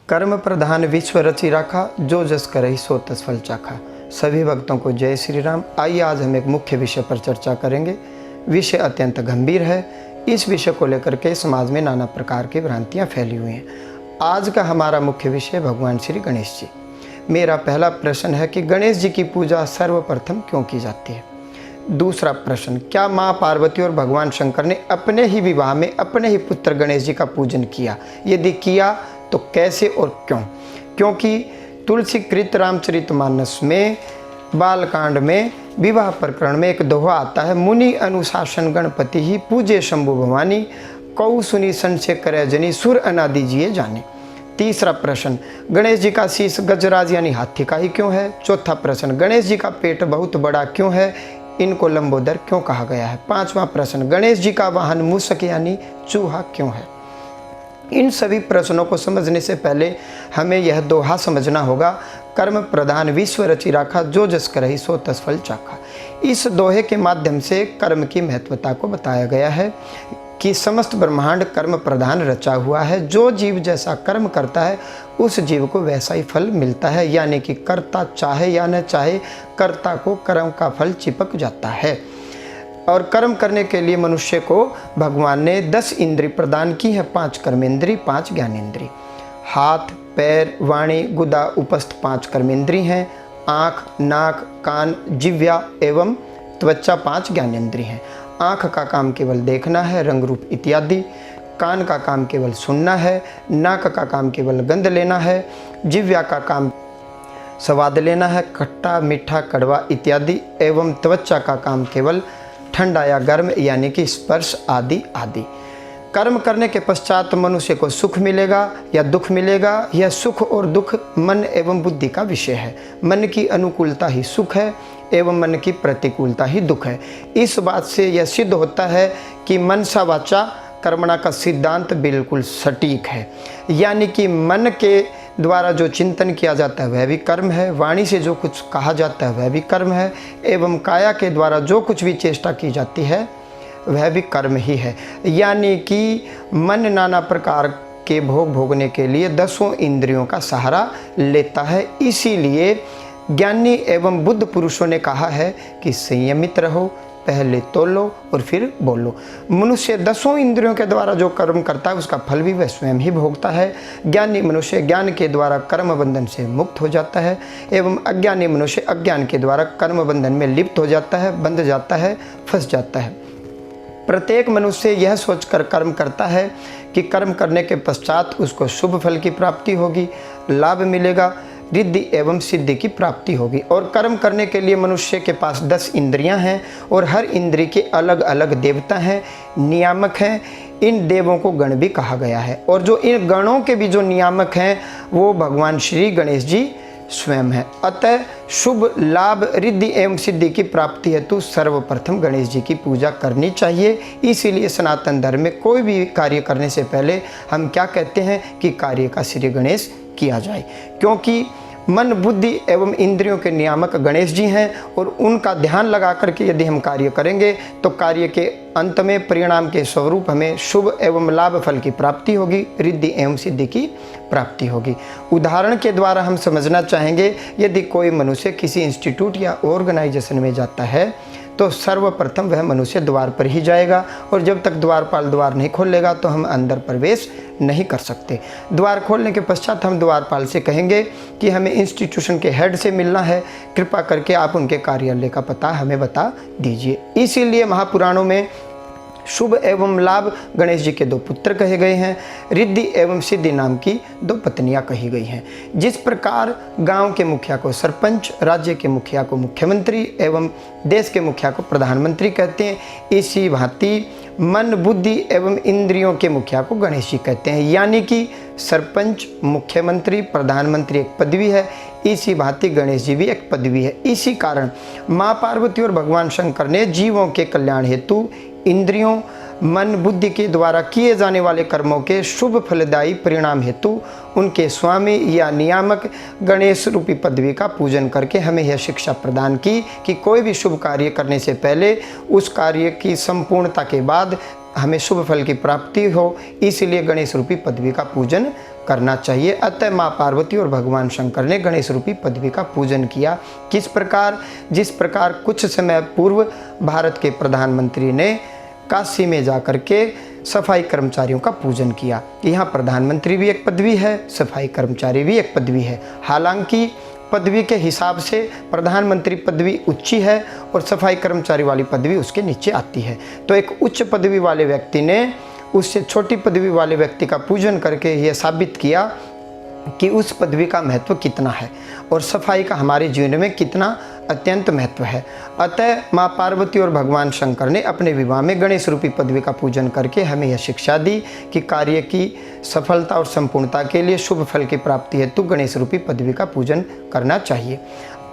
कर्म प्रधान विश्व रचि राखा, जो जस करहि सो तस फल चाखा। सभी भक्तों को जय श्री राम। आइए आज हम एक मुख्य विषय पर चर्चा करेंगे। विषय अत्यंत गंभीर है। इस विषय को लेकर के समाज में नाना प्रकार की भ्रांतियां फैली हुई हैं। आज का हमारा मुख्य विषय भगवान श्री गणेश जी। मेरा पहला प्रश्न है कि गणेश जी की पूजा सर्वप्रथम क्यों की जाती है। दूसरा प्रश्न, क्या माँ पार्वती और भगवान शंकर ने अपने ही विवाह में अपने ही पुत्र गणेश जी का पूजन किया? यदि किया तो कैसे और क्यों? क्योंकि तुलसी कृत रामचरितमानस में बालकांड में विवाह प्रकरण में एक दोहा आता है, मुनि अनुशासन गणपति ही पूजे शंभु भवानी, कौ सुनी संशय करे जनी सुर अनादि जिए जाने। तीसरा प्रश्न, गणेश जी का शीश गजराज यानी हाथी का ही क्यों है? चौथा प्रश्न, गणेश जी का पेट बहुत बड़ा क्यों है? इनको लंबोदर क्यों कहा गया है? पांचवा प्रश्न, गणेश जी का वाहन मूषक यानी चूहा क्यों है? इन सभी प्रश्नों को समझने से पहले हमें यह दोहा समझना होगा, कर्म प्रधान विश्व रचि राखा, जो जस करहि सो तस फल चाखा। इस दोहे के माध्यम से कर्म की महत्वता को बताया गया है कि समस्त ब्रह्मांड कर्म प्रधान रचा हुआ है। जो जीव जैसा कर्म करता है उस जीव को वैसा ही फल मिलता है, यानी कि कर्ता चाहे या न चाहे कर्ता को कर्म का फल चिपक जाता है। और कर्म करने के लिए मनुष्य को भगवान ने 10 इंद्रिय प्रदान की है, 5 कर्मेंद्री, 5 ज्ञानेंद्री। हाथ, पैर, वाणी, गुदा, उपस्थ 5 कर्मेंद्री हैं। आँख, नाक, कान, जिह्वा एवं त्वचा 5 ज्ञानेंद्री हैं। आँख का काम केवल देखना है, रंग रूप इत्यादि। कान का काम केवल सुनना है। नाक का काम केवल गंध लेना है। जिह्वा का काम स्वाद लेना है, खट्टा, मीठा, कड़वा इत्यादि। एवं त्वचा का काम केवल ठंडा या गर्म यानी कि स्पर्श आदि आदि। कर्म करने के पश्चात मनुष्य को सुख मिलेगा या दुख मिलेगा, यह सुख और दुख मन एवं बुद्धि का विषय है। मन की अनुकूलता ही सुख है एवं मन की प्रतिकूलता ही दुख है। इस बात से यह सिद्ध होता है कि मनसा वाचा कर्मणा का सिद्धांत बिल्कुल सटीक है, यानी कि मन के द्वारा जो चिंतन किया जाता है वह भी कर्म है, वाणी से जो कुछ कहा जाता है वह भी कर्म है, एवं काया के द्वारा जो कुछ भी चेष्टा की जाती है वह भी कर्म ही है। यानी कि मन नाना प्रकार के भोग भोगने के लिए 10 इंद्रियों का सहारा लेता है। इसीलिए ज्ञानी एवं बुद्ध पुरुषों ने कहा है कि संयमित रहो, पहले तोलो और फिर बोलो। मनुष्य 10 इंद्रियों के द्वारा जो कर्म करता है उसका फल भी वह स्वयं ही भोगता है। ज्ञानी मनुष्य ज्ञान के द्वारा कर्म बंधन से मुक्त हो जाता है एवं अज्ञानी मनुष्य अज्ञान के द्वारा कर्म बंधन में लिप्त हो जाता है, बंध जाता है, फंस जाता है। प्रत्येक मनुष्य यह सोचकर कर्म करता है कि कर्म करने के पश्चात उसको शुभ फल की प्राप्ति होगी, लाभ मिलेगा, रिद्धि एवं सिद्धि की प्राप्ति होगी। और कर्म करने के लिए मनुष्य के पास 10 इंद्रियां हैं और हर इंद्रिय के अलग अलग देवता हैं, नियामक हैं। इन देवों को गण भी कहा गया है और जो इन गणों के भी जो नियामक हैं वो भगवान श्री गणेश जी स्वयं है। अतः शुभ लाभ, रिद्धि एवं सिद्धि की प्राप्ति हेतु सर्वप्रथम गणेश जी की पूजा करनी चाहिए। इसीलिए सनातन धर्म में कोई भी कार्य करने से पहले हम क्या कहते हैं कि कार्य का श्री गणेश किया जाए, क्योंकि मन, बुद्धि एवं इंद्रियों के नियामक गणेश जी हैं और उनका ध्यान लगा करके यदि हम कार्य करेंगे तो कार्य के अंत में परिणाम के स्वरूप हमें शुभ एवं लाभ फल की प्राप्ति होगी, रिद्धि एवं सिद्धि की प्राप्ति होगी। उदाहरण के द्वारा हम समझना चाहेंगे, यदि कोई मनुष्य किसी इंस्टीट्यूट या ऑर्गेनाइजेशन में जाता है तो सर्वप्रथम वह मनुष्य द्वार पर ही जाएगा और जब तक द्वारपाल द्वार नहीं खोलेगा तो हम अंदर प्रवेश नहीं कर सकते। द्वार खोलने के पश्चात हम द्वारपाल से कहेंगे कि हमें इंस्टीट्यूशन के हेड से मिलना है, कृपा करके आप उनके कार्यालय का पता हमें बता दीजिए। इसीलिए महापुराणों में शुभ एवं लाभ गणेश जी के 2 पुत्र कहे गए हैं, रिद्धि एवं सिद्धि नाम की 2 पत्नियां कही गई हैं। जिस प्रकार गांव के मुखिया को सरपंच, राज्य के मुखिया को मुख्यमंत्री एवं देश के मुखिया को प्रधानमंत्री कहते हैं, इसी भांति मन, बुद्धि एवं इंद्रियों के मुखिया को गणेश जी कहते हैं। यानी कि सरपंच, मुख्यमंत्री, प्रधानमंत्री एक पदवी है, इसी भांति गणेश जी भी एक पदवी है। इसी कारण माँ पार्वती और भगवान शंकर ने जीवों के कल्याण हेतु इंद्रियों, मन, बुद्धि के द्वारा किए जाने वाले कर्मों के शुभ फलदायी परिणाम हेतु उनके स्वामी या नियामक गणेश रूपी पदवी का पूजन करके हमें यह शिक्षा प्रदान की कि कोई भी शुभ कार्य करने से पहले उस कार्य की संपूर्णता के बाद हमें शुभ फल की प्राप्ति हो, इसलिए गणेश रूपी पदवी का पूजन करना चाहिए। अतः माँ पार्वती और भगवान शंकर ने गणेश रूपी पदवी का पूजन किया। किस प्रकार? जिस प्रकार कुछ समय पूर्व भारत के प्रधानमंत्री ने काशी में जाकर के सफाई कर्मचारियों का पूजन किया। यहाँ प्रधानमंत्री भी एक पदवी है, सफाई कर्मचारी भी एक पदवी है। हालांकि पदवी के हिसाब से प्रधानमंत्री पदवी ऊंची है और सफाई कर्मचारी वाली पदवी उसके नीचे आती है। तो एक उच्च पदवी वाले व्यक्ति ने उससे छोटी पदवी वाले व्यक्ति का पूजन करके यह साबित किया कि उस पदवी का महत्व कितना है और सफाई का हमारे जीवन में कितना अत्यंत महत्व है। अतः माँ पार्वती और भगवान शंकर ने अपने विवाह में गणेश रूपी पदवी का पूजन करके हमें यह शिक्षा दी कि कार्य की सफलता और संपूर्णता के लिए शुभ फल की प्राप्ति हेतु गणेश रूपी पदवी का पूजन करना चाहिए।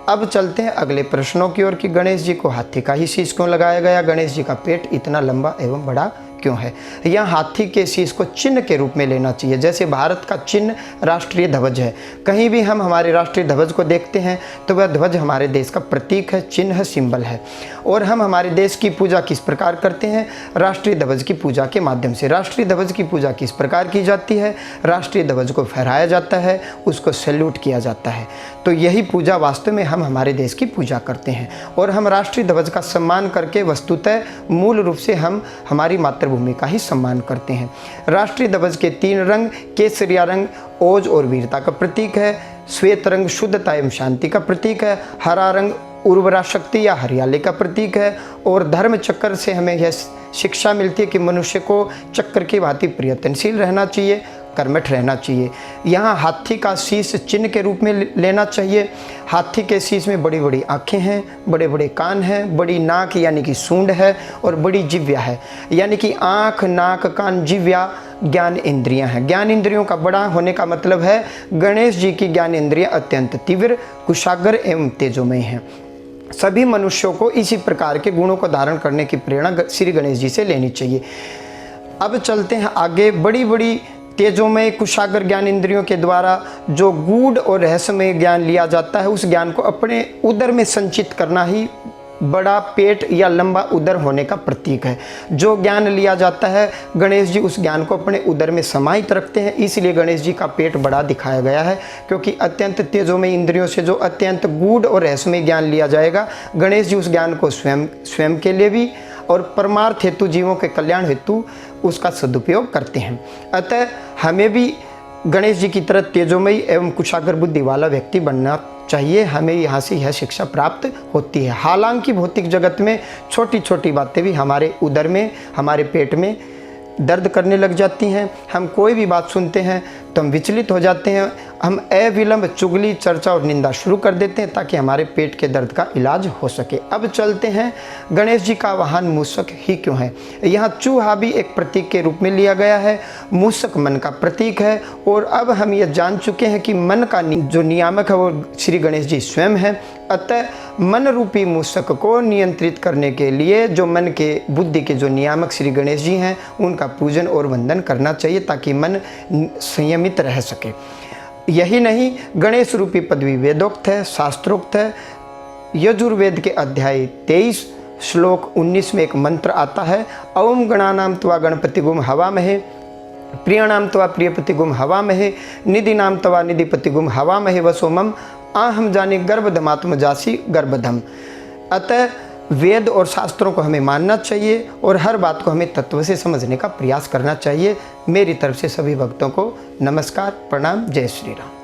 अब चलते हैं अगले प्रश्नों की ओर कि गणेश जी को हाथी का ही शीश क्यों लगाया गया, गणेश जी का पेट इतना लंबा एवं बड़ा क्यों है। यह हाथी के शीश को चिन्ह के रूप में लेना चाहिए। जैसे भारत का चिन्ह राष्ट्रीय ध्वज है, कहीं भी हम हमारे राष्ट्रीय ध्वज को देखते हैं तो वह ध्वज हमारे देश का प्रतीक है, चिन्ह है, सिंबल है। और हम हमारे देश की पूजा किस प्रकार करते हैं? राष्ट्रीय ध्वज की पूजा के माध्यम से। राष्ट्रीय ध्वज की पूजा किस प्रकार की जाती है? राष्ट्रीय ध्वज को फहराया जाता है, उसको सैल्यूट किया जाता है। तो यही पूजा वास्तव में हम हमारे देश की पूजा करते हैं और हम राष्ट्रीय ध्वज का सम्मान करके वस्तुतः मूल रूप से हम हमारी मातृभूमि का ही सम्मान करते हैं। राष्ट्रीय ध्वज के 3 रंग, केसरिया रंग ओज और वीरता का प्रतीक है, श्वेत रंग शुद्धता एवं शांति का प्रतीक है, हरा रंग उर्वरा शक्ति या हरियाली का प्रतीक है और धर्म चक्र से हमें यह शिक्षा मिलती है कि मनुष्य को चक्र की भांति प्रयत्नशील रहना चाहिए, कर्मठ रहना चाहिए। यहाँ हाथी का शीश चिन्ह के रूप में लेना चाहिए। हाथी के शीश में बड़ी बड़ी आँखें हैं, बड़े बड़े कान हैं, बड़ी नाक यानी कि सूंड है और बड़ी जिह्वा है। यानी कि आँख, नाक, कान, जिह्वा ज्ञान इंद्रियां हैं। ज्ञान इंद्रियों का बड़ा होने का मतलब है गणेश जी की ज्ञान इंद्रियां अत्यंत तीव्र, कुशाग्र एवं तेजोमय हैं। सभी मनुष्यों को इसी प्रकार के गुणों को धारण करने की प्रेरणा श्री गणेश जी से लेनी चाहिए। अब चलते हैं आगे। बड़ी बड़ी तेजोमय कुशाग्र ज्ञान इंद्रियों के द्वारा जो गूढ़ और रहस्यमय ज्ञान लिया जाता है, उस ज्ञान को अपने उदर में संचित करना ही बड़ा पेट या लंबा उदर होने का प्रतीक है। जो ज्ञान लिया जाता है, गणेश जी उस ज्ञान को अपने उदर में समाहित रखते हैं, इसलिए गणेश जी का पेट बड़ा दिखाया गया है। क्योंकि अत्यंत तेजोमय इंद्रियों से जो अत्यंत गूढ़ और रहस्यमय ज्ञान लिया जाएगा, गणेश जी उस ज्ञान को स्वयं के लिए भी और परमार्थ हेतु, जीवों के कल्याण हेतु उसका सदुपयोग करते हैं। अतः हमें भी गणेश जी की तरह तेजोमयी एवं कुशाग्र बुद्धि वाला व्यक्ति बनना चाहिए। हमें यहाँ से यह शिक्षा प्राप्त होती है। हालांकि भौतिक जगत में छोटी छोटी बातें भी हमारे उदर में, हमारे पेट में दर्द करने लग जाती हैं। हम कोई भी बात सुनते हैं तो हम विचलित हो जाते हैं, हम अविलंब चुगली, चर्चा और निंदा शुरू कर देते हैं ताकि हमारे पेट के दर्द का इलाज हो सके। अब चलते हैं, गणेश जी का वाहन मूषक ही क्यों है। यहाँ चूहा भी एक प्रतीक के रूप में लिया गया है। मूषक मन का प्रतीक है और अब हम ये जान चुके हैं कि मन का जो नियामक है वो श्री गणेश जी स्वयं है। अतः मन रूपी मूषक को नियंत्रित करने के लिए जो मन के, बुद्धि के जो नियामक श्री गणेश जी हैं, उनका पूजन और वंदन करना चाहिए ताकि मन संयमित रह सके। यही नहीं, गणेश रूपी पदवी वेदोक्त है, शास्त्रोक्त है। यजुर्वेद के अध्याय 23 श्लोक 19 में एक मंत्र आता है, ओम गणानाम त्वा गणपति गुम हवामहे, प्रियणाम त्वा प्रियपति गुम हवामहे, निधि नाम त्वा निधिपति गुम हवामहे, वसोमम आहम जानी गर्भधमात्म जासी गर्भधम। अतः वेद और शास्त्रों को हमें मानना चाहिए और हर बात को हमें तत्व से समझने का प्रयास करना चाहिए। मेरी तरफ से सभी भक्तों को नमस्कार, प्रणाम, जय श्री राम।